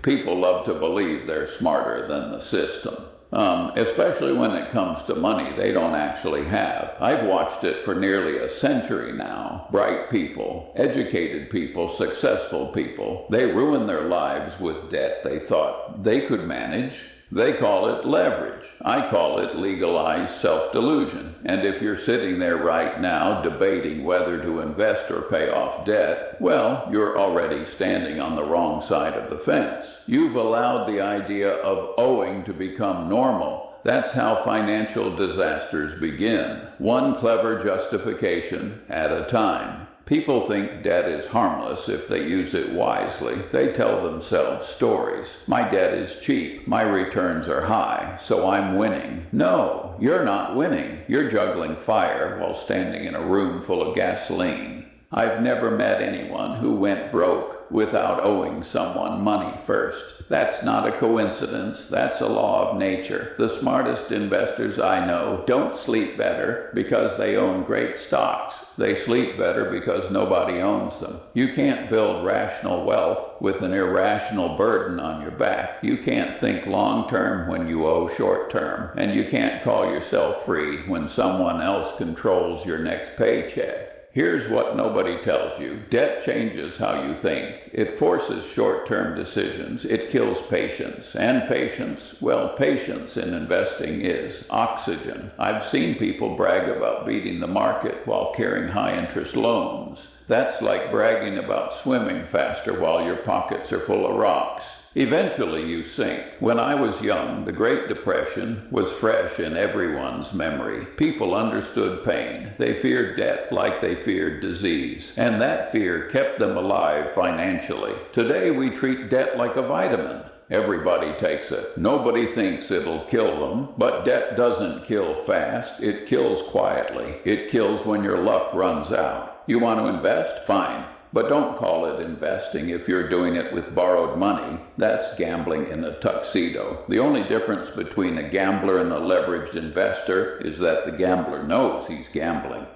People love to believe they're smarter than the system. Especially when it comes to money they don't actually have. I've watched it for nearly a century now. Bright people, educated people, successful people, they ruin their lives with debt they thought they could manage. They call it leverage. I call it legalized self-delusion. And if you're sitting there right now debating whether to invest or pay off debt, well, you're already standing on the wrong side of the fence. You've allowed the idea of owing to become normal. That's how financial disasters begin, one clever justification at a time. People think debt is harmless if they use it wisely. They tell themselves stories. My debt is cheap. My returns are high, so I'm winning. No, you're not winning. You're juggling fire while standing in a room full of gasoline. I've never met anyone who went broke without owing someone money first. That's not a coincidence. That's a law of nature. The smartest investors I know don't sleep better because they own great stocks. They sleep better because nobody owns them. You can't build rational wealth with an irrational burden on your back. You can't think long-term when you owe short-term. And you can't call yourself free when someone else controls your next paycheck. Here's what nobody tells you. Debt changes how you think. It forces short-term decisions. It kills patience. And patience, well, patience in investing is oxygen. I've seen people brag about beating the market while carrying high-interest loans. That's like bragging about swimming faster while your pockets are full of rocks. Eventually you sink. When I was young, the Great Depression was fresh in everyone's memory. People understood pain. They feared debt like they feared disease. And that fear kept them alive financially. Today we treat debt like a vitamin. Everybody takes it. Nobody thinks it'll kill them, but debt doesn't kill fast. It kills quietly. It kills when your luck runs out. You want to invest? Fine. But don't call it investing if you're doing it with borrowed money. That's gambling in a tuxedo. The only difference between a gambler and a leveraged investor is that the gambler knows he's gambling.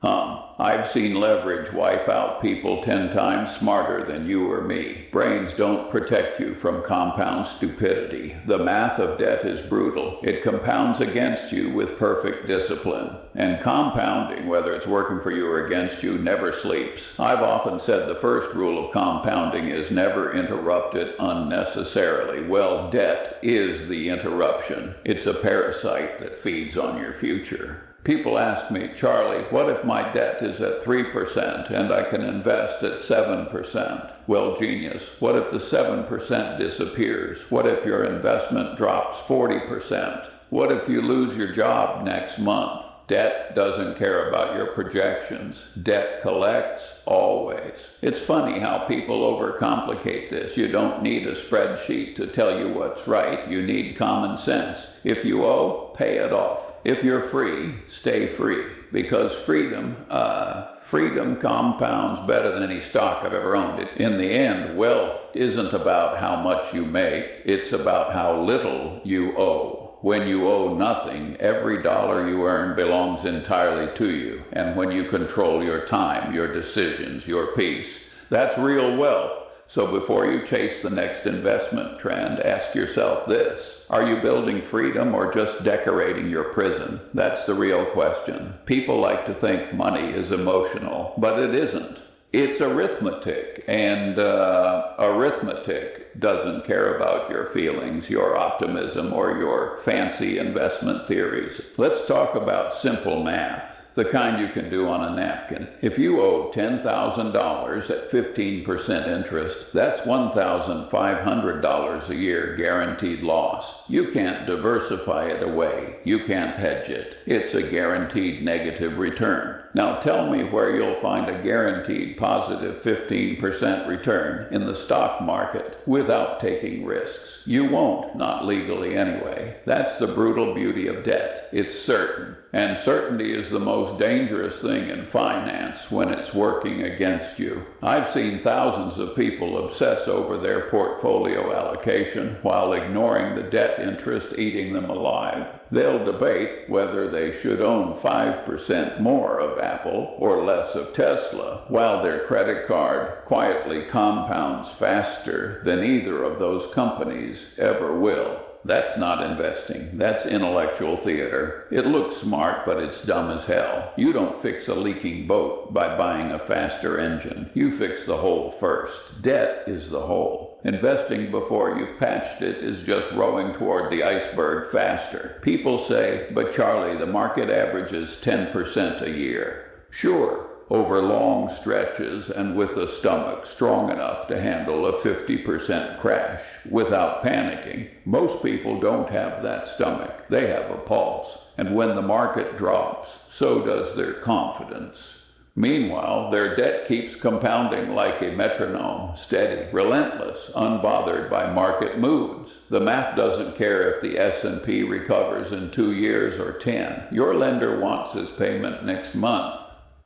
I've seen leverage wipe out people 10 times smarter than you or me. Brains don't protect you from compound stupidity. The math of debt is brutal. It compounds against you with perfect discipline. And compounding, whether it's working for you or against you, never sleeps. I've often said the first rule of compounding is never interrupt it unnecessarily. Well, debt is the interruption. It's a parasite that feeds on your future. People ask me, Charlie, what if my debt is at 3% and I can invest at 7%? Well, genius, what if the 7% disappears? What if your investment drops 40%? What if you lose your job next month? Debt doesn't care about your projections. Debt collects always. It's funny how people overcomplicate this. You don't need a spreadsheet to tell you what's right. You need common sense. If you owe, pay it off. If you're free, stay free. Because freedom compounds better than any stock I've ever owned. In the end, wealth isn't about how much you make. It's about how little you owe. When you owe nothing, every dollar you earn belongs entirely to you. And when you control your time, your decisions, your peace, that's real wealth. So before you chase the next investment trend, ask yourself this. Are you building freedom or just decorating your prison? That's the real question. People like to think money is emotional, but it isn't. It's arithmetic, and arithmetic doesn't care about your feelings, your optimism, or your fancy investment theories. Let's talk about simple math, the kind you can do on a napkin. If you owe $10,000 at 15% interest, that's $1,500 a year guaranteed loss. You can't diversify it away. You can't hedge it. It's a guaranteed negative return. Now tell me where you'll find a guaranteed positive 15% return in the stock market without taking risks. You won't, not legally anyway. That's the brutal beauty of debt. It's certain. And certainty is the most most dangerous thing in finance when it's working against you. I've seen thousands of people obsess over their portfolio allocation while ignoring the debt interest eating them alive. They'll debate whether they should own 5% more of Apple or less of Tesla, while their credit card quietly compounds faster than either of those companies ever will. That's not investing. That's intellectual theater. It looks smart, but it's dumb as hell. You don't fix a leaking boat by buying a faster engine. You fix the hole first. Debt is the hole. Investing before you've patched it is just rowing toward the iceberg faster. People say, but Charlie, the market averages 10% a year. Sure. Over long stretches and with a stomach strong enough to handle a 50% crash without panicking. Most people don't have that stomach. They have a pulse. And when the market drops, so does their confidence. Meanwhile, their debt keeps compounding like a metronome, steady, relentless, unbothered by market moods. The math doesn't care if the S&P recovers in 2 years or 10. Your lender wants his payment next month.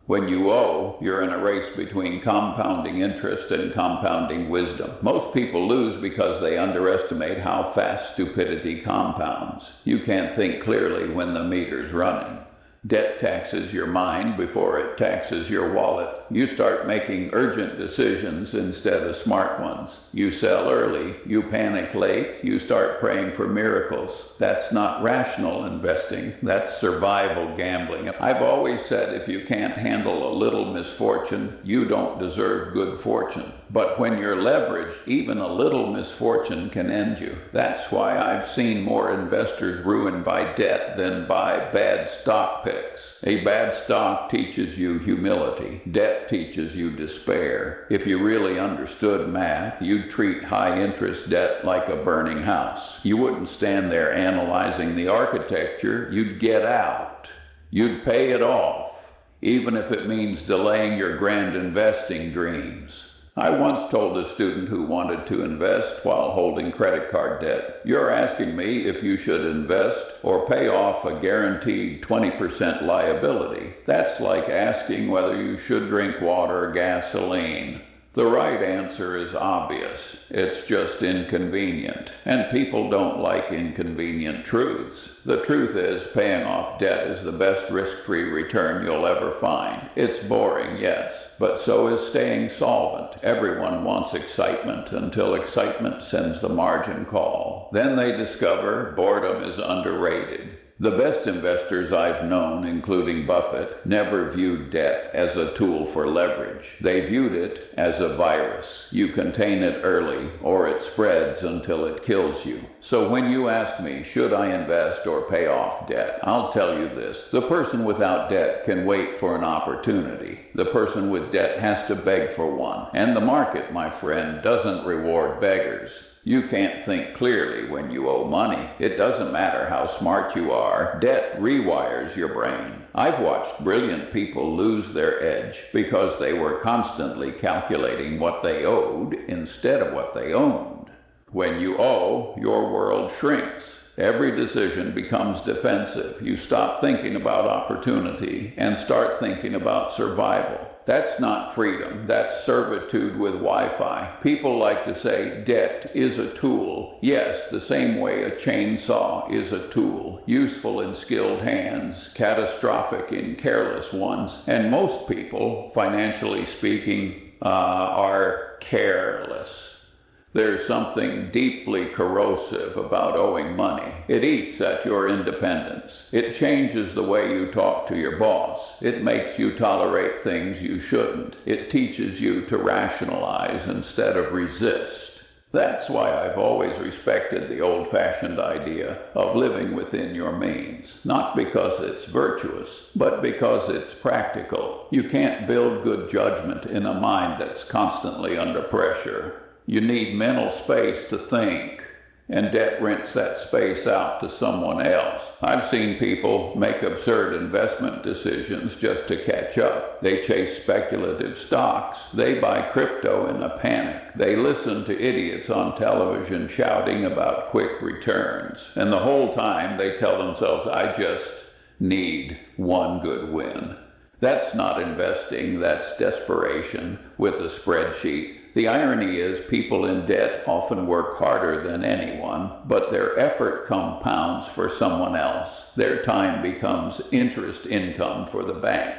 When you owe, you're in a race between compounding interest and compounding wisdom. Most people lose because they underestimate how fast stupidity compounds. You can't think clearly when the meter's running. Debt taxes your mind before it taxes your wallet. You start making urgent decisions instead of smart ones. You sell early. You panic late. You start praying for miracles. That's not rational investing. That's survival gambling. I've always said if you can't handle a little misfortune, you don't deserve good fortune. But when you're leveraged, even a little misfortune can end you. That's why I've seen more investors ruined by debt than by bad stock picks. A bad stock teaches you humility. Debt teaches you despair. If you really understood math, you'd treat high-interest debt like a burning house. You wouldn't stand there analyzing the architecture. You'd get out. You'd pay it off, even if it means delaying your grand investing dreams. I once told a student who wanted to invest while holding credit card debt, "You're asking me if you should invest or pay off a guaranteed 20% liability. That's like asking whether you should drink water or gasoline." The right answer is obvious. It's just inconvenient. And people don't like inconvenient truths. The truth is, paying off debt is the best risk-free return you'll ever find. It's boring, yes, but so is staying solvent. Everyone wants excitement until excitement sends the margin call. Then they discover boredom is underrated. The best investors I've known, including Buffett, never viewed debt as a tool for leverage. They viewed it as a virus. You contain it early, or it spreads until it kills you. So when you ask me, should I invest or pay off debt, I'll tell you this. The person without debt can wait for an opportunity. The person with debt has to beg for one. And the market, my friend, doesn't reward beggars. You can't think clearly when you owe money. It doesn't matter how smart you are. Debt rewires your brain. I've watched brilliant people lose their edge because they were constantly calculating what they owed instead of what they owned. When you owe, your world shrinks. Every decision becomes defensive. You stop thinking about opportunity and start thinking about survival. That's not freedom. That's servitude with Wi-Fi. People like to say debt is a tool. Yes, the same way a chainsaw is a tool. Useful in skilled hands, catastrophic in careless ones. And most people, financially speaking, are careless. There's something deeply corrosive about owing money. It eats at your independence. It changes the way you talk to your boss. It makes you tolerate things you shouldn't. It teaches you to rationalize instead of resist. That's why I've always respected the old-fashioned idea of living within your means. Not because it's virtuous, but because it's practical. You can't build good judgment in a mind that's constantly under pressure. You need mental space to think, and debt rents that space out to someone else. I've seen people make absurd investment decisions just to catch up. They chase speculative stocks. They buy crypto in a panic. They listen to idiots on television shouting about quick returns. And the whole time they tell themselves, I just need one good win. That's not investing, that's desperation with a spreadsheet. The irony is people in debt often work harder than anyone, but their effort compounds for someone else. Their time becomes interest income for the bank.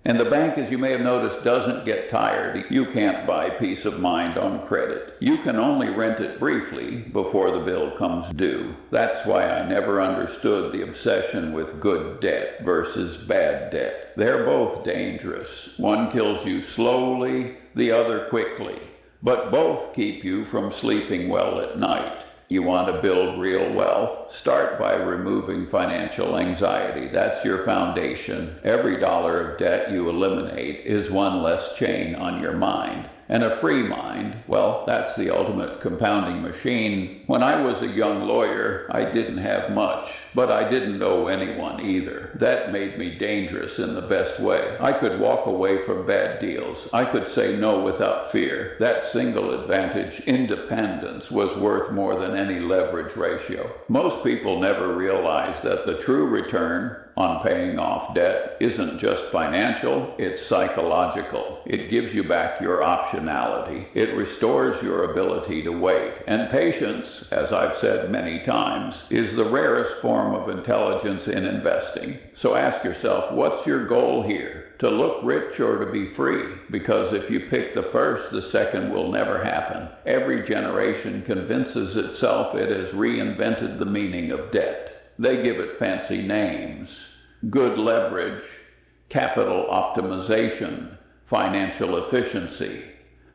And the bank, as you may have noticed, doesn't get tired. You can't buy peace of mind on credit. You can only rent it briefly before the bill comes due. That's why I never understood the obsession with good debt versus bad debt. They're both dangerous. One kills you slowly, the other quickly. But both keep you from sleeping well at night. You want to build real wealth? Start by removing financial anxiety. That's your foundation. Every dollar of debt you eliminate is one less chain on your mind. And a free mind, well, that's the ultimate compounding machine. When I was a young lawyer, I didn't have much, but I didn't owe anyone either. That made me dangerous in the best way. I could walk away from bad deals. I could say no without fear. That single advantage, independence, was worth more than any leverage ratio. Most people never realize that the true return on paying off debt isn't just financial, it's psychological. It gives you back your optionality. It restores your ability to wait. And patience, as I've said many times, is the rarest form of intelligence in investing. So ask yourself, what's your goal here? To look rich or to be free? Because if you pick the first, the second will never happen. Every generation convinces itself it has reinvented the meaning of debt. They give it fancy names. Good leverage, capital optimization, financial efficiency.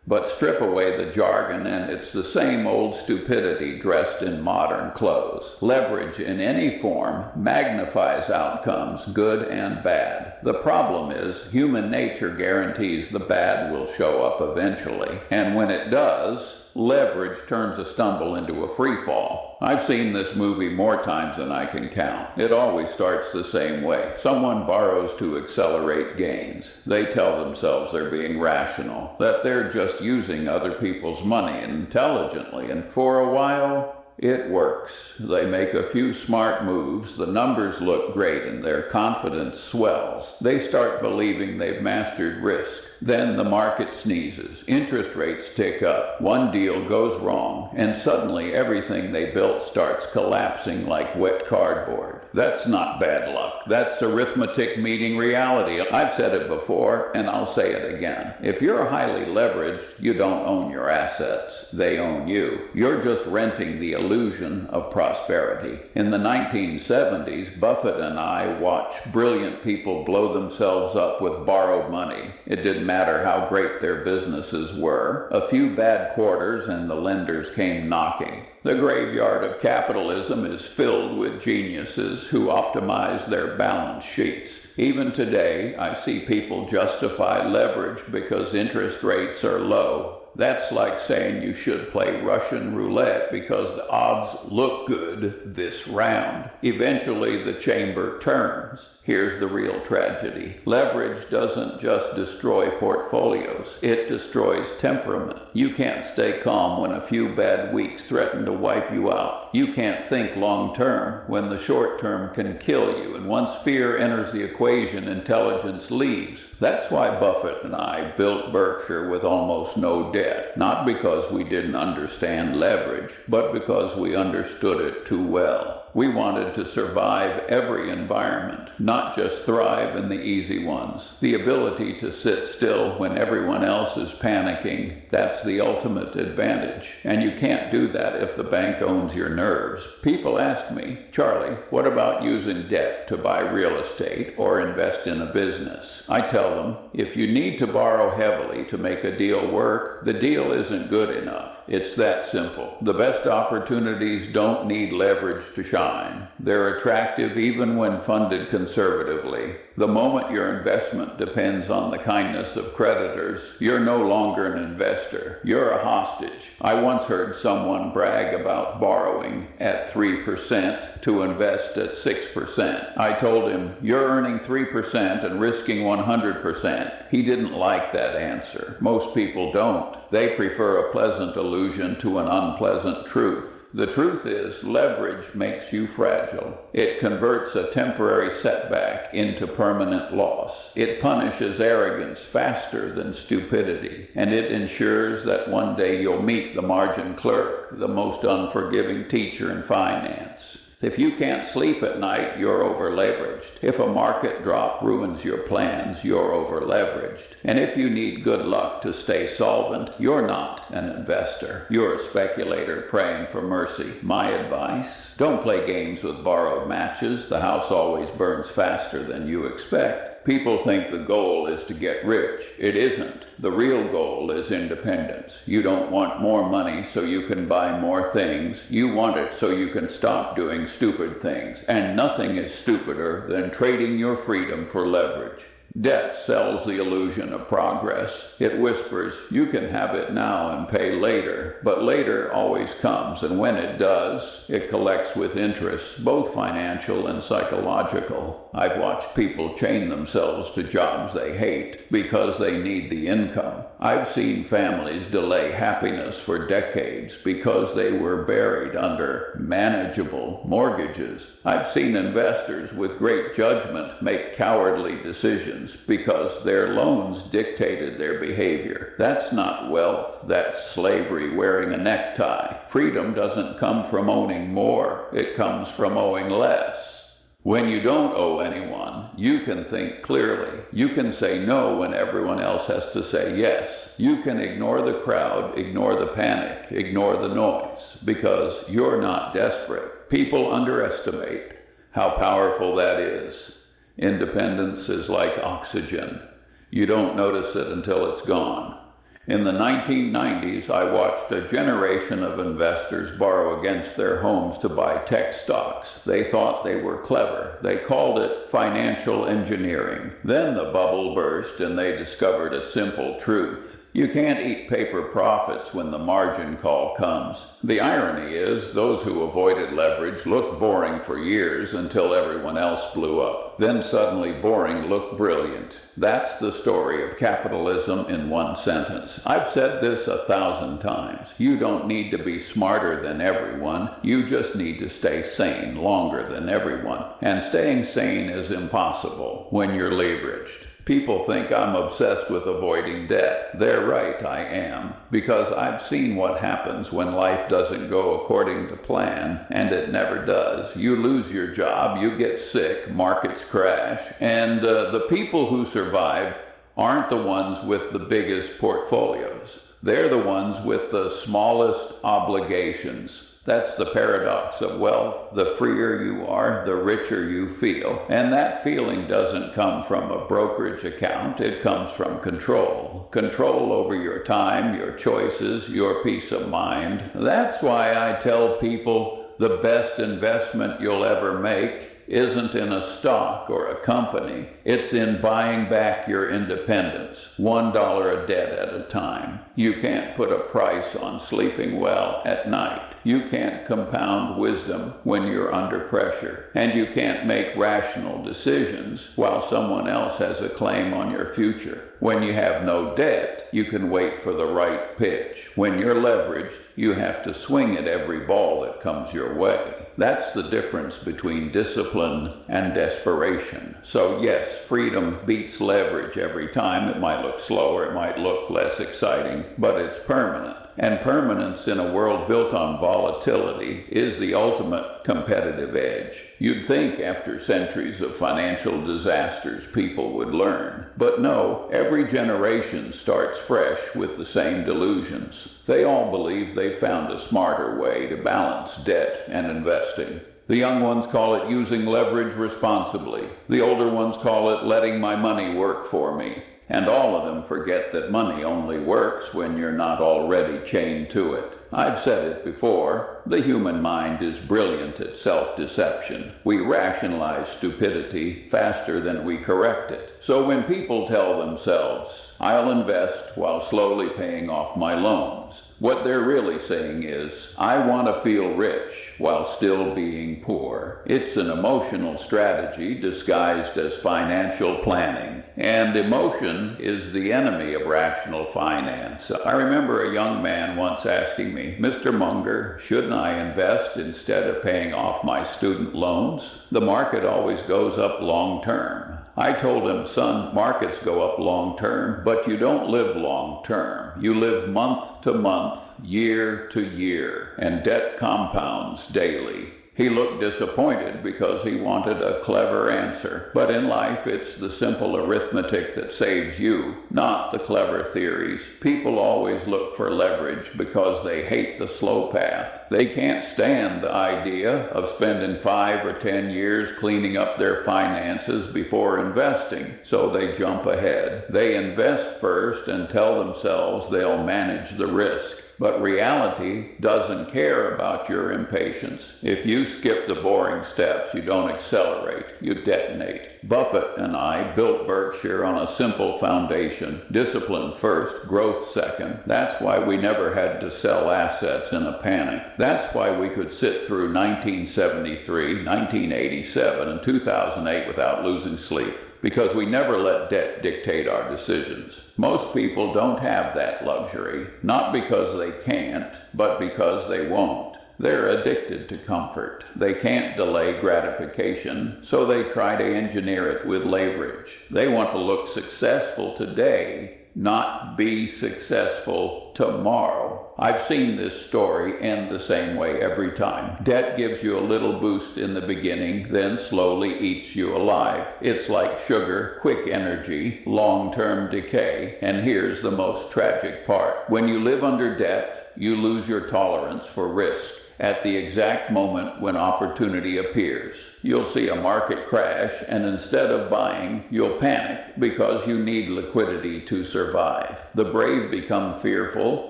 But strip away the jargon and it's the same old stupidity dressed in modern clothes. Leverage in any form magnifies outcomes, good and bad. The problem is human nature guarantees the bad will show up eventually. And when it does, leverage turns a stumble into a free fall. I've seen this movie more times than I can count. It always starts the same way. Someone borrows to accelerate gains. They tell themselves they're being rational, that they're just using other people's money intelligently, and for a while, it works. They make a few smart moves, the numbers look great, and their confidence swells. They start believing they've mastered risk. Then the market sneezes, interest rates tick up, one deal goes wrong, and suddenly everything they built starts collapsing like wet cardboard. That's not bad luck. That's arithmetic meeting reality. I've said it before, and I'll say it again. If you're highly leveraged, you don't own your assets. They own you. You're just renting the illusion of prosperity. In the 1970s, Buffett and I watched brilliant people blow themselves up with borrowed money. It didn't matter how great their businesses were. A few bad quarters and the lenders came knocking. The graveyard of capitalism is filled with geniuses who optimize their balance sheets. Even today, I see people justify leverage because interest rates are low. That's like saying you should play Russian roulette because the odds look good this round. Eventually, the chamber turns. Here's the real tragedy. Leverage doesn't just destroy portfolios, it destroys temperament. You can't stay calm when a few bad weeks threaten to wipe you out. You can't think long term when the short term can kill you. And once fear enters the equation, intelligence leaves. That's why Buffett and I built Berkshire with almost no debt. Not because we didn't understand leverage, but because we understood it too well. We wanted to survive every environment, not just thrive in the easy ones. The ability to sit still when everyone else is panicking, that's the ultimate advantage. And you can't do that if the bank owns your nerves. People ask me, Charlie, what about using debt to buy real estate or invest in a business? I tell them, if you need to borrow heavily to make a deal work, the deal isn't good enough. It's that simple. The best opportunities don't need leverage to shine. They're attractive even when funded conservatively. The moment your investment depends on the kindness of creditors, you're no longer an investor. You're a hostage. I once heard someone brag about borrowing at 3% to invest at 6%. I told him, "You're earning 3% and risking 100%. He didn't like that answer. Most people don't. They prefer a pleasant illusion to an unpleasant truth. The truth is, leverage makes you fragile. It converts a temporary setback into permanent loss. It punishes arrogance faster than stupidity, and it ensures that one day you'll meet the margin clerk, the most unforgiving teacher in finance. If you can't sleep at night, you're over-leveraged. If a market drop ruins your plans, you're over-leveraged. And if you need good luck to stay solvent, you're not an investor. You're a speculator praying for mercy. My advice? Don't play games with borrowed matches. The house always burns faster than you expect. People think the goal is to get rich. It isn't. The real goal is independence. You don't want more money so you can buy more things. You want it so you can stop doing stupid things. And nothing is stupider than trading your freedom for leverage. Debt sells the illusion of progress. It whispers, you can have it now and pay later. But later always comes, and when it does, it collects with interest, both financial and psychological. I've watched people chain themselves to jobs they hate because they need the income. I've seen families delay happiness for decades because they were buried under manageable mortgages. I've seen investors with great judgment make cowardly decisions because their loans dictated their behavior. That's not wealth, that's slavery wearing a necktie. Freedom doesn't come from owning more, it comes from owing less. When you don't owe anyone, you can think clearly. You can say no when everyone else has to say yes. You can ignore the crowd, ignore the panic, ignore the noise, because you're not desperate. People underestimate how powerful that is. Independence is like oxygen. You don't notice it until it's gone. In the 1990s, I watched a generation of investors borrow against their homes to buy tech stocks. They thought they were clever. They called it financial engineering. Then the bubble burst and they discovered a simple truth. You can't eat paper profits when the margin call comes. The irony is, those who avoided leverage looked boring for years until everyone else blew up. Then suddenly boring looked brilliant. That's the story of capitalism in one sentence. I've said this 1,000 times. You don't need to be smarter than everyone. You just need to stay sane longer than everyone. And staying sane is impossible when you're leveraged. People think I'm obsessed with avoiding debt. They're right, I am. Because I've seen what happens when life doesn't go according to plan, and it never does. You lose your job, you get sick, markets crash, and the people who survive aren't the ones with the biggest portfolios. They're the ones with the smallest obligations. That's the paradox of wealth. The freer you are, the richer you feel. And that feeling doesn't come from a brokerage account. It comes from control. Control over your time, your choices, your peace of mind. That's why I tell people the best investment you'll ever make isn't in a stock or a company. It's in buying back your independence, $1 a debt at a time. You can't put a price on sleeping well at night. You can't compound wisdom when you're under pressure. And you can't make rational decisions while someone else has a claim on your future. When you have no debt, you can wait for the right pitch. When you're leveraged, you have to swing at every ball that comes your way. That's the difference between discipline and desperation. So yes, freedom beats leverage every time. It might look slower, it might look less exciting, but it's permanent. And permanence in a world built on volatility is the ultimate competitive edge. You'd think after centuries of financial disasters people would learn. But no, every generation starts fresh with the same delusions. They all believe they've found a smarter way to balance debt and investing. The young ones call it using leverage responsibly. The older ones call it letting my money work for me. And all of them forget that money only works when you're not already chained to it. I've said it before, the human mind is brilliant at self-deception. We rationalize stupidity faster than we correct it. So when people tell themselves, I'll invest while slowly paying off my loans, what they're really saying is, I want to feel rich while still being poor. It's an emotional strategy disguised as financial planning. And emotion is the enemy of rational finance. I remember a young man once asking me, Mr. Munger, shouldn't I invest instead of paying off my student loans? The market always goes up long term. I told him, son, markets go up long term, but you don't live long term. You live month to month, year to year, and debt compounds daily. He looked disappointed because he wanted a clever answer. But in life, it's the simple arithmetic that saves you, not the clever theories. People always look for leverage because they hate the slow path. They can't stand the idea of spending 5 or 10 years cleaning up their finances before investing, so they jump ahead. They invest first and tell themselves they'll manage the risk. But reality doesn't care about your impatience. If you skip the boring steps, you don't accelerate, you detonate. Buffett and I built Berkshire on a simple foundation. Discipline first, growth second. That's why we never had to sell assets in a panic. That's why we could sit through 1973, 1987, and 2008 without losing sleep. Because we never let debt dictate our decisions. Most people don't have that luxury, not because they can't, but because they won't. They're addicted to comfort. They can't delay gratification, so they try to engineer it with leverage. They want to look successful today, not be successful tomorrow. I've seen this story end the same way every time. Debt gives you a little boost in the beginning, then slowly eats you alive. It's like sugar, quick energy, long-term decay. And here's the most tragic part. When you live under debt, you lose your tolerance for risk. At the exact moment when opportunity appears, you'll see a market crash, and instead of buying, you'll panic because you need liquidity to survive. The brave become fearful,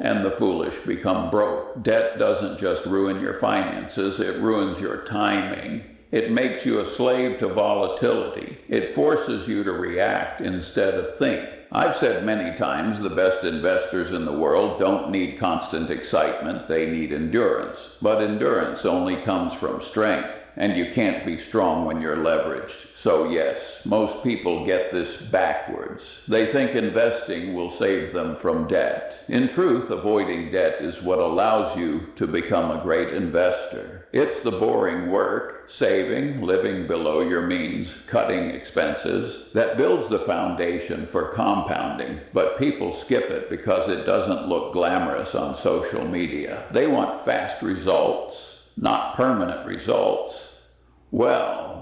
and the foolish become broke. Debt doesn't just ruin your finances, it ruins your timing. It makes you a slave to volatility. It forces you to react instead of think. I've said many times the best investors in the world don't need constant excitement, they need endurance. But endurance only comes from strength, and you can't be strong when you're leveraged. So yes, most people get this backwards. They think investing will save them from debt. In truth, avoiding debt is what allows you to become a great investor. It's the boring work, saving, living below your means, cutting expenses, that builds the foundation for compounding. But people skip it because it doesn't look glamorous on social media. They want fast results, not permanent results. Well,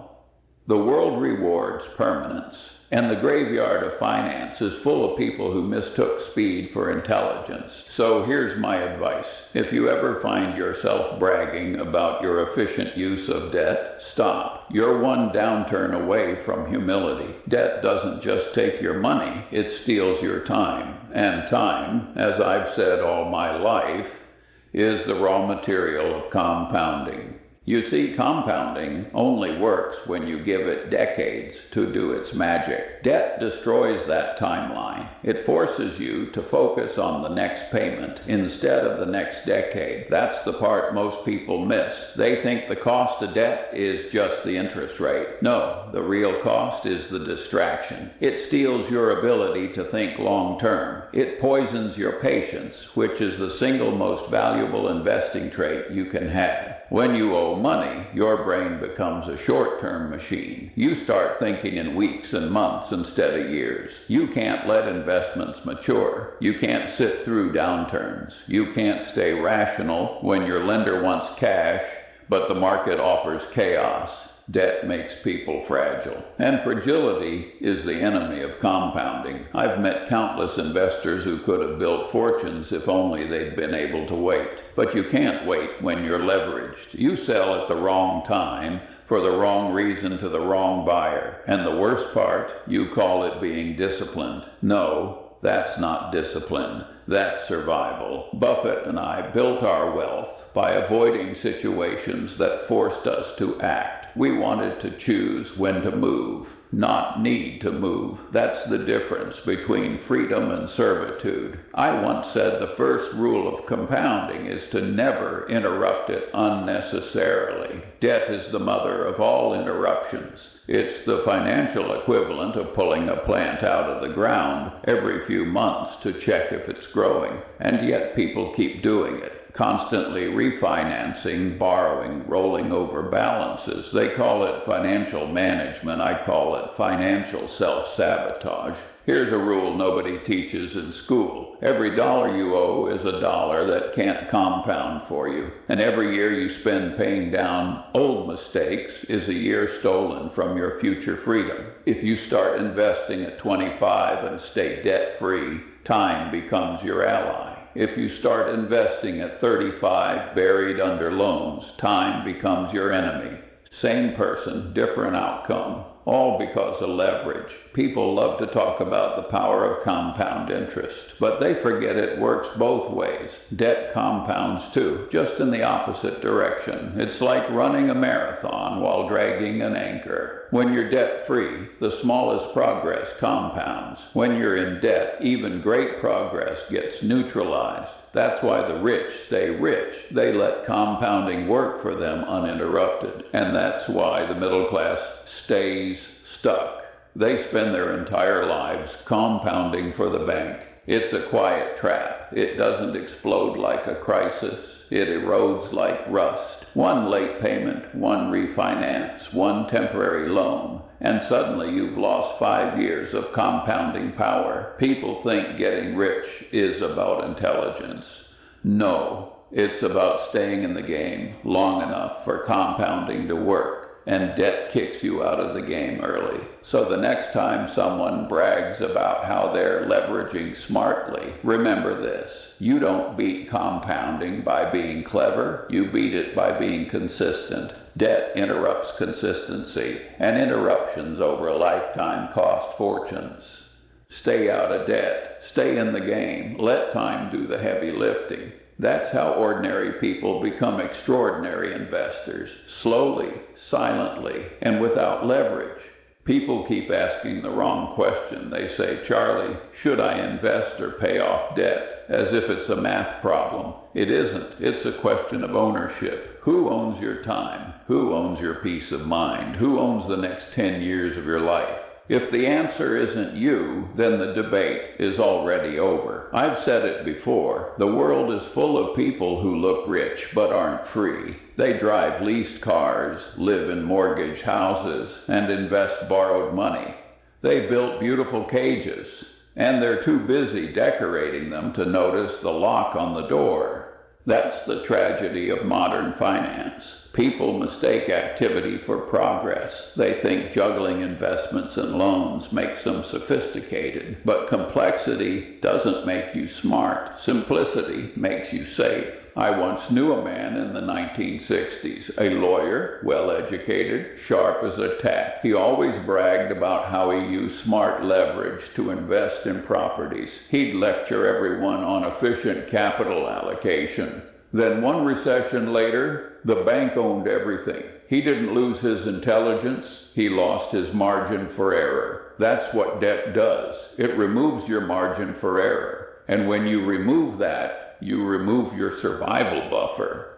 the world rewards permanence, and the graveyard of finance is full of people who mistook speed for intelligence. So here's my advice. If you ever find yourself bragging about your efficient use of debt, stop. You're one downturn away from humility. Debt doesn't just take your money, it steals your time. And time, as I've said all my life, is the raw material of compounding. You see, compounding only works when you give it decades to do its magic. Debt destroys that timeline. It forces you to focus on the next payment instead of the next decade. That's the part most people miss. They think the cost of debt is just the interest rate. No, the real cost is the distraction. It steals your ability to think long term. It poisons your patience, which is the single most valuable investing trait you can have. When you owe money, your brain becomes a short-term machine. You start thinking in weeks and months instead of years. You can't let investments mature. You can't sit through downturns. You can't stay rational when your lender wants cash, but the market offers chaos. Debt makes people fragile. And fragility is the enemy of compounding. I've met countless investors who could have built fortunes if only they'd been able to wait. But you can't wait when you're leveraged. You sell at the wrong time, for the wrong reason to the wrong buyer. And the worst part, you call it being disciplined. No, that's not discipline. That's survival. Buffett and I built our wealth by avoiding situations that forced us to act. We wanted to choose when to move, not need to move. That's the difference between freedom and servitude. I once said the first rule of compounding is to never interrupt it unnecessarily. Debt is the mother of all interruptions. It's the financial equivalent of pulling a plant out of the ground every few months to check if it's growing, and yet people keep doing it. Constantly refinancing, borrowing, rolling over balances. They call it financial management. I call it financial self-sabotage. Here's a rule nobody teaches in school. Every dollar you owe is a dollar that can't compound for you. And every year you spend paying down old mistakes is a year stolen from your future freedom. If you start investing at 25 and stay debt-free, time becomes your ally. If you start investing at 35, buried under loans, time becomes your enemy. Same person, different outcome. All because of leverage. People love to talk about the power of compound interest, but they forget it works both ways. Debt compounds too, just in the opposite direction. It's like running a marathon while dragging an anchor. When you're debt-free, the smallest progress compounds. When you're in debt, even great progress gets neutralized. That's why the rich stay rich. They let compounding work for them uninterrupted. And that's why the middle class stays stuck. They spend their entire lives compounding for the bank. It's a quiet trap. It doesn't explode like a crisis. It erodes like rust. One late payment, one refinance, one temporary loan, and suddenly you've lost 5 years of compounding power. People think getting rich is about intelligence. No, it's about staying in the game long enough for compounding to work. And debt kicks you out of the game early. So the next time someone brags about how they're leveraging smartly, remember this: you don't beat compounding by being clever, you beat it by being consistent. Debt interrupts consistency, and interruptions over a lifetime cost fortunes. Stay out of debt, stay in the game, let time do the heavy lifting. That's how ordinary people become extraordinary investors, slowly, silently, and without leverage. People keep asking the wrong question. They say, "Charlie, should I invest or pay off debt?" As if it's a math problem. It isn't. It's a question of ownership. Who owns your time? Who owns your peace of mind? Who owns the next 10 years of your life? If the answer isn't you, then the debate is already over. I've said it before. The world is full of people who look rich but aren't free. They drive leased cars, live in mortgage houses, and invest borrowed money. They built beautiful cages, and they're too busy decorating them to notice the lock on the door. That's the tragedy of modern finance. People mistake activity for progress. They think juggling investments and loans makes them sophisticated. But complexity doesn't make you smart. Simplicity makes you safe. I once knew a man in the 1960s, a lawyer, well-educated, sharp as a tack. He always bragged about how he used smart leverage to invest in properties. He'd lecture everyone on efficient capital allocation. Then one recession later, the bank owned everything. He didn't lose his intelligence, he lost his margin for error. That's what debt does. It removes your margin for error. And when you remove that, you remove your survival buffer.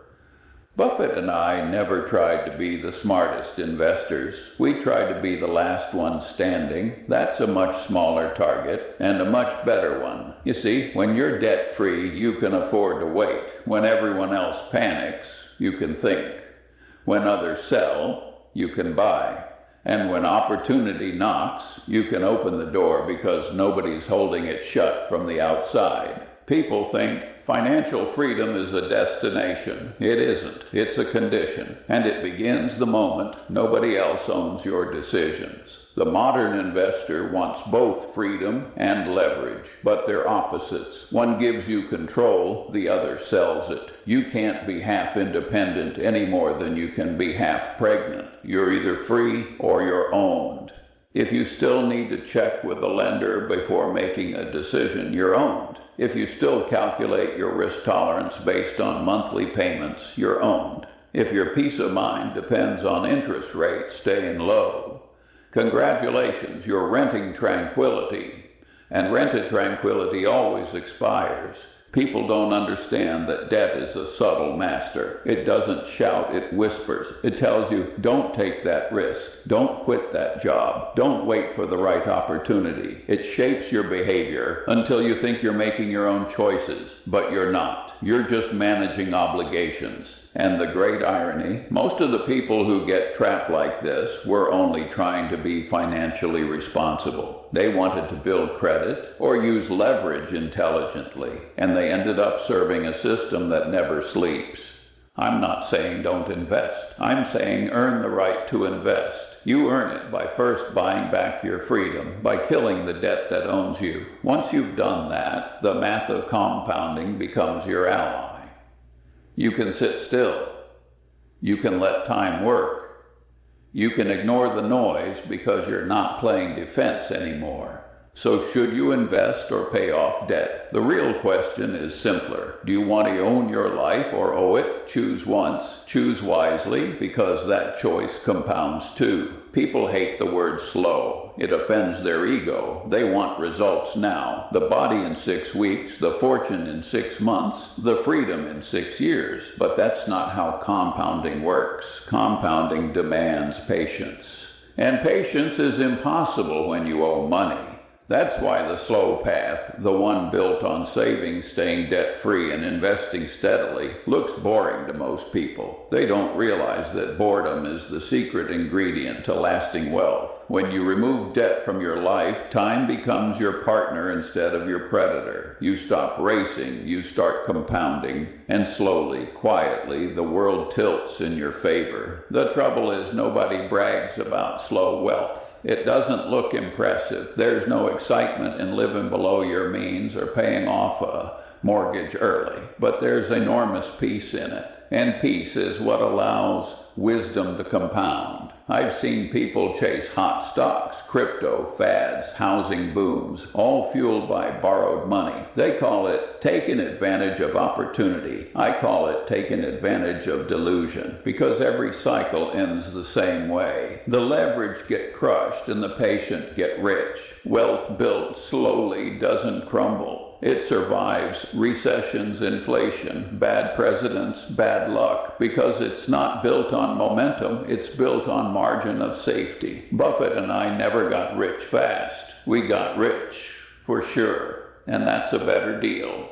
Buffett and I never tried to be the smartest investors. We tried to be the last one standing. That's a much smaller target and a much better one. You see, when you're debt-free, you can afford to wait. When everyone else panics, you can think. When others sell, you can buy. And when opportunity knocks, you can open the door because nobody's holding it shut from the outside. People think financial freedom is a destination. It isn't. It's a condition. And it begins the moment nobody else owns your decisions. The modern investor wants both freedom and leverage, but they're opposites. One gives you control, the other sells it. You can't be half independent any more than you can be half pregnant. You're either free or you're owned. If you still need to check with the lender before making a decision, you're owned. If you still calculate your risk tolerance based on monthly payments, you're owned. If your peace of mind depends on interest rates staying low, congratulations, you're renting tranquility. And rented tranquility always expires. People don't understand that debt is a subtle master. It doesn't shout, it whispers. It tells you, don't take that risk. Don't quit that job. Don't wait for the right opportunity. It shapes your behavior until you think you're making your own choices, but you're not. You're just managing obligations. And the great irony, most of the people who get trapped like this were only trying to be financially responsible. They wanted to build credit or use leverage intelligently, and they ended up serving a system that never sleeps. I'm not saying don't invest. I'm saying earn the right to invest. You earn it by first buying back your freedom, by killing the debt that owns you. Once you've done that, the math of compounding becomes your ally. You can sit still. You can let time work. You can ignore the noise because you're not playing defense anymore. So should you invest or pay off debt? The real question is simpler. Do you want to own your life or owe it? Choose once. Choose wisely, because that choice compounds too. People hate the word slow. It offends their ego. They want results now. The body in 6 weeks, the fortune in 6 months, the freedom in 6 years. But that's not how compounding works. Compounding demands patience. And patience is impossible when you owe money. That's why the slow path, the one built on saving, staying debt-free, and investing steadily, looks boring to most people. They don't realize that boredom is the secret ingredient to lasting wealth. When you remove debt from your life, time becomes your partner instead of your predator. You stop racing, you start compounding, and slowly, quietly, the world tilts in your favor. The trouble is nobody brags about slow wealth. It doesn't look impressive. There's no excitement in living below your means or paying off a mortgage early. But there's enormous peace in it. And peace is what allows wisdom to compound. I've seen people chase hot stocks, crypto, fads, housing booms, all fueled by borrowed money. They call it taking advantage of opportunity. I call it taking advantage of delusion, because every cycle ends the same way. The leverage get crushed and the patient get rich. Wealth built slowly doesn't crumble. It survives recessions, inflation, bad presidents, bad luck, because it's not built on momentum, it's built on margin of safety. Buffett and I never got rich fast. We got rich, for sure, and that's a better deal.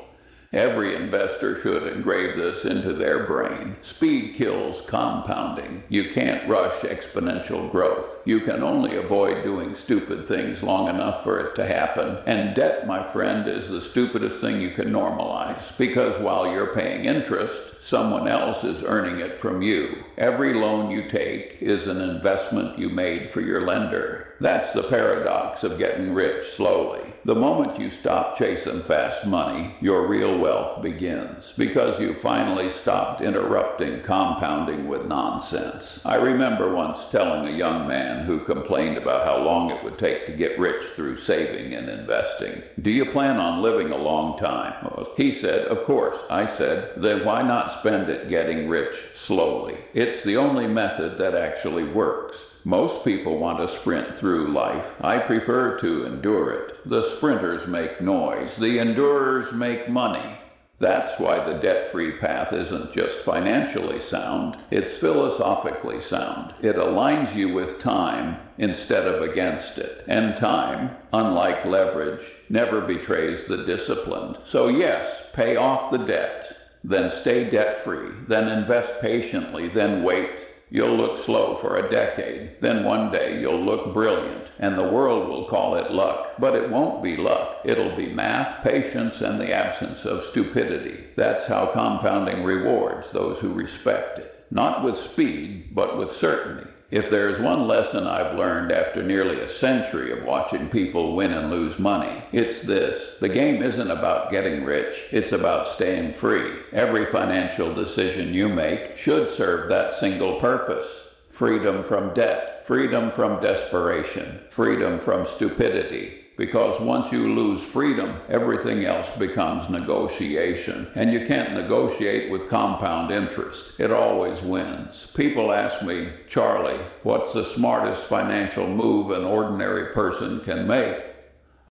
Every investor should engrave this into their brain. Speed kills compounding. You can't rush exponential growth. You can only avoid doing stupid things long enough for it to happen. And debt, my friend, is the stupidest thing you can normalize. Because while you're paying interest, someone else is earning it from you. Every loan you take is an investment you made for your lender. That's the paradox of getting rich slowly. The moment you stop chasing fast money, your real wealth begins, because you finally stopped interrupting compounding with nonsense. I remember once telling a young man who complained about how long it would take to get rich through saving and investing, "Do you plan on living a long time?" He said, "Of course." I said, "Then why not spend it getting rich slowly? It's the only method that actually works. Most people want to sprint through life. I prefer to endure it. The sprinters make noise. The endurers make money." That's why the debt-free path isn't just financially sound, it's philosophically sound. It aligns you with time instead of against it. And time, unlike leverage, never betrays the disciplined. So yes, pay off the debt, then stay debt-free, then invest patiently, then wait. You'll look slow for a decade, then one day you'll look brilliant, and the world will call it luck. But it won't be luck. It'll be math, patience, and the absence of stupidity. That's how compounding rewards those who respect it. Not with speed, but with certainty. If there's one lesson I've learned after nearly a century of watching people win and lose money, it's this: the game isn't about getting rich, it's about staying free. Every financial decision you make should serve that single purpose. freedom from debt, freedom from desperation, freedom from stupidity. Because once you lose freedom, everything else becomes negotiation. And you can't negotiate with compound interest. It always wins. People ask me, Charlie, what's the smartest financial move an ordinary person can make?